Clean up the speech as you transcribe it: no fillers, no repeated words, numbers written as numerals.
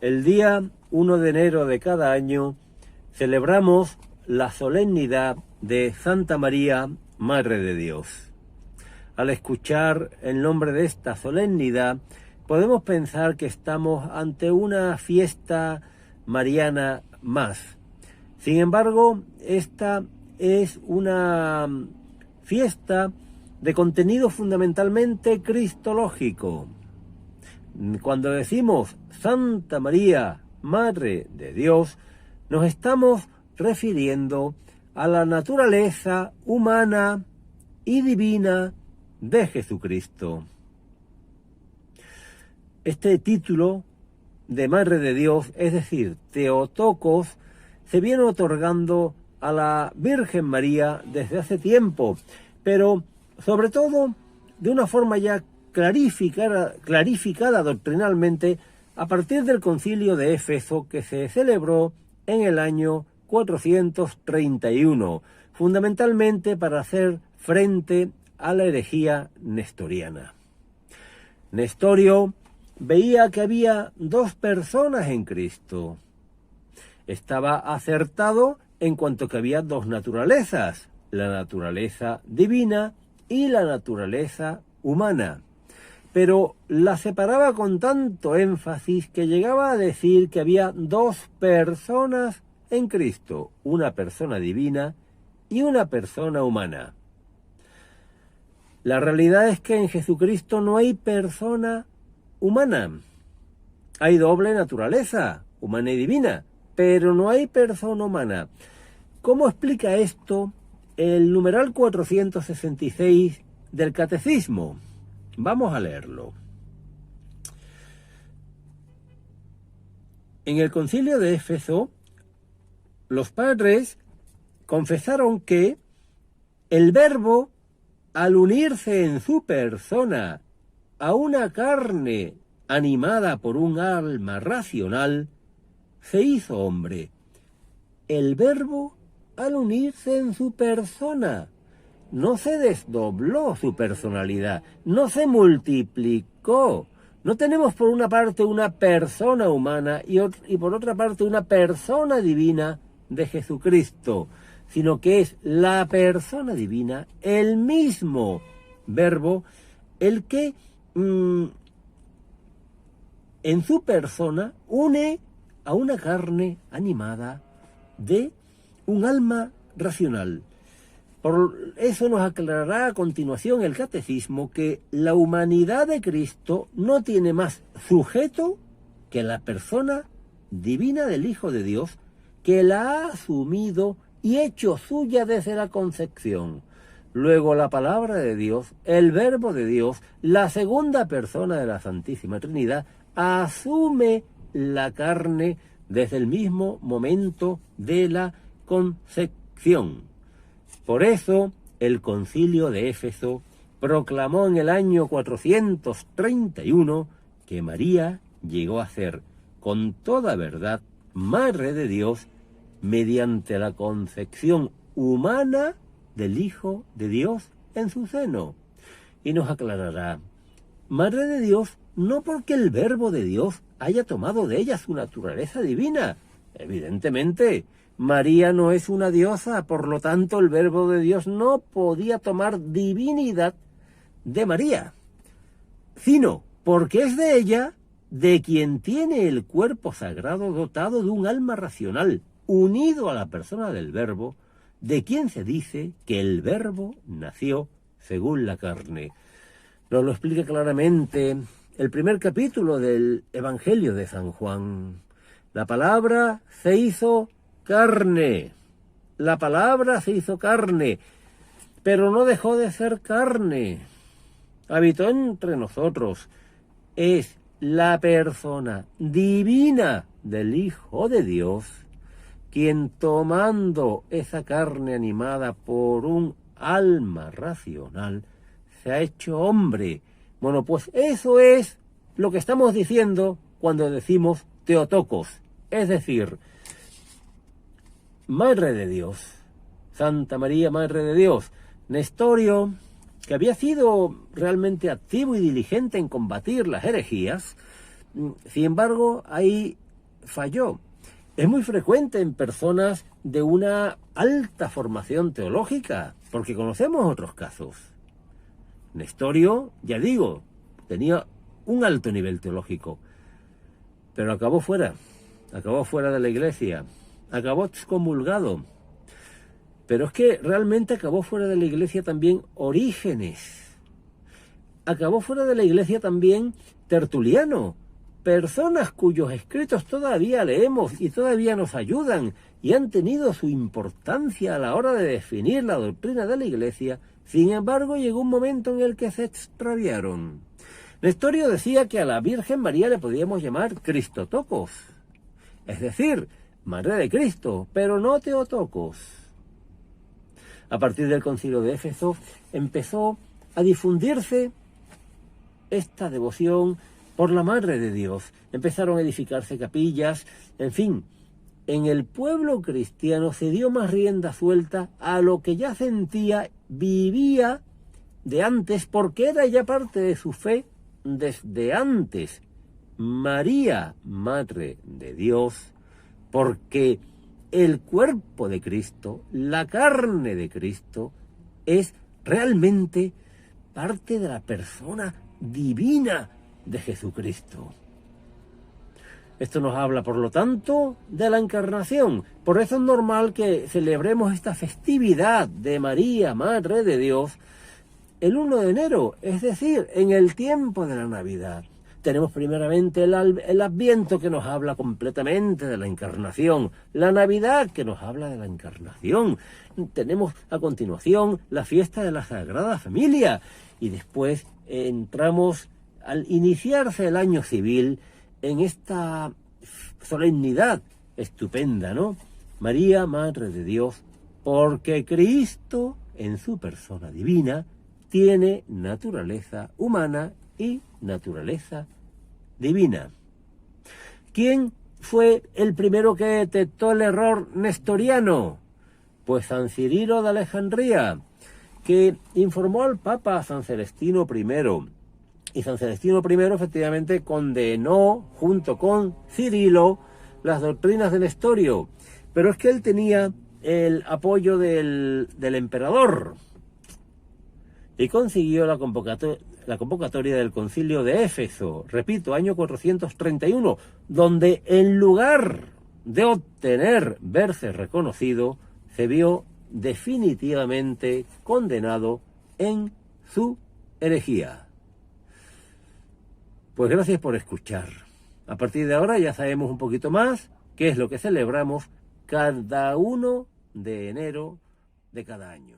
El día 1 de enero de cada año celebramos la solemnidad de Santa María, Madre de Dios. Al escuchar el nombre de esta solemnidad, podemos pensar que estamos ante una fiesta mariana más. Sin embargo, esta es una fiesta de contenido fundamentalmente cristológico. Cuando decimos Santa María, Madre de Dios, nos estamos refiriendo a la naturaleza humana y divina de Jesucristo. Este título de Madre de Dios, es decir, Theotokos, se viene otorgando a la Virgen María desde hace tiempo, pero sobre todo de una forma ya clarificada doctrinalmente a partir del Concilio de Éfeso, que se celebró en el año 431, fundamentalmente para hacer frente a la herejía nestoriana. Nestorio veía que había dos personas en Cristo. Estaba acertado en cuanto que había dos naturalezas, la naturaleza divina y la naturaleza humana. Pero la separaba con tanto énfasis que llegaba a decir que había dos personas en Cristo, una persona divina y una persona humana. La realidad es que en Jesucristo no hay persona humana. Hay doble naturaleza, humana y divina, pero no hay persona humana. ¿Cómo explica esto el numeral 466 del Catecismo? Vamos a leerlo. En el Concilio de Éfeso, los padres confesaron que el Verbo, al unirse en su persona a una carne animada por un alma racional, se hizo hombre. El Verbo, al unirse en su persona, no se desdobló su personalidad, no se multiplicó. No tenemos por una parte una persona humana y por otra parte una persona divina de Jesucristo, sino que es la persona divina, el mismo Verbo, el que en su persona une a una carne animada de un alma racional. Por eso nos aclarará a continuación el Catecismo que la humanidad de Cristo no tiene más sujeto que la persona divina del Hijo de Dios, que la ha asumido y hecho suya desde la concepción. Luego la palabra de Dios, el Verbo de Dios, la segunda persona de la Santísima Trinidad, asume la carne desde el mismo momento de la concepción. Por eso, el Concilio de Éfeso proclamó en el año 431 que María llegó a ser, con toda verdad, Madre de Dios, mediante la concepción humana del Hijo de Dios en su seno. Y nos aclarará, Madre de Dios no porque el Verbo de Dios haya tomado de ella su naturaleza divina. Evidentemente, María no es una diosa, por lo tanto el Verbo de Dios no podía tomar divinidad de María, sino porque es de ella de quien tiene el cuerpo sagrado dotado de un alma racional, unido a la persona del Verbo, de quien se dice que el Verbo nació según la carne. Nos lo explica claramente el primer capítulo del Evangelio de San Juan. La palabra se hizo carne. La palabra se hizo carne, pero no dejó de ser carne. Habitó entre nosotros. Es la persona divina del Hijo de Dios, quien tomando esa carne animada por un alma racional, se ha hecho hombre. Bueno, pues eso es lo que estamos diciendo cuando decimos Theotokos, es decir, Madre de Dios, Santa María, Madre de Dios. Nestorio, que había sido realmente activo y diligente en combatir las herejías, sin embargo, hay falló. Es muy frecuente en personas de una alta formación teológica, porque conocemos otros casos. Nestorio, ya digo, tenía un alto nivel teológico, pero acabó fuera de la iglesia, acabó excomulgado. Pero es que realmente acabó fuera de la iglesia también Orígenes, acabó fuera de la iglesia también Tertuliano, personas cuyos escritos todavía leemos y todavía nos ayudan y han tenido su importancia a la hora de definir la doctrina de la iglesia. Sin embargo, llegó un momento en el que se extraviaron. Nestorio decía que a la Virgen María le podíamos llamar Cristotocos, es decir, Madre de Cristo, pero no Teotocos. A partir del Concilio de Éfeso empezó a difundirse esta devoción por la Madre de Dios. Empezaron a edificarse capillas, en fin, en el pueblo cristiano se dio más rienda suelta a lo que ya sentía, vivía de antes, porque era ya parte de su fe desde antes. María, Madre de Dios, porque el cuerpo de Cristo, la carne de Cristo, es realmente parte de la persona divina de Jesucristo. Esto nos habla, por lo tanto, de la encarnación. Por eso es normal que celebremos esta festividad de María, Madre de Dios, el 1 de enero, es decir, en el tiempo de la Navidad. Tenemos primeramente el Adviento, que nos habla completamente de la encarnación, la Navidad, que nos habla de la encarnación. Tenemos a continuación la fiesta de la Sagrada Familia, y después entramos, al iniciarse el año civil, en esta solemnidad estupenda, ¿no? María, Madre de Dios, porque Cristo, en su persona divina, tiene naturaleza humana y naturaleza divina. ¿Quién fue el primero que detectó el error nestoriano? Pues San Cirilo de Alejandría, que informó al Papa San Celestino I. Y San Celestino I efectivamente condenó, junto con Cirilo, las doctrinas de Nestorio. Pero es que él tenía el apoyo del emperador y consiguió la convocatoria del Concilio de Éfeso, repito, año 431, donde en lugar de verse reconocido, se vio definitivamente condenado en su herejía. Pues gracias por escuchar. A partir de ahora ya sabemos un poquito más qué es lo que celebramos cada 1 de enero de cada año.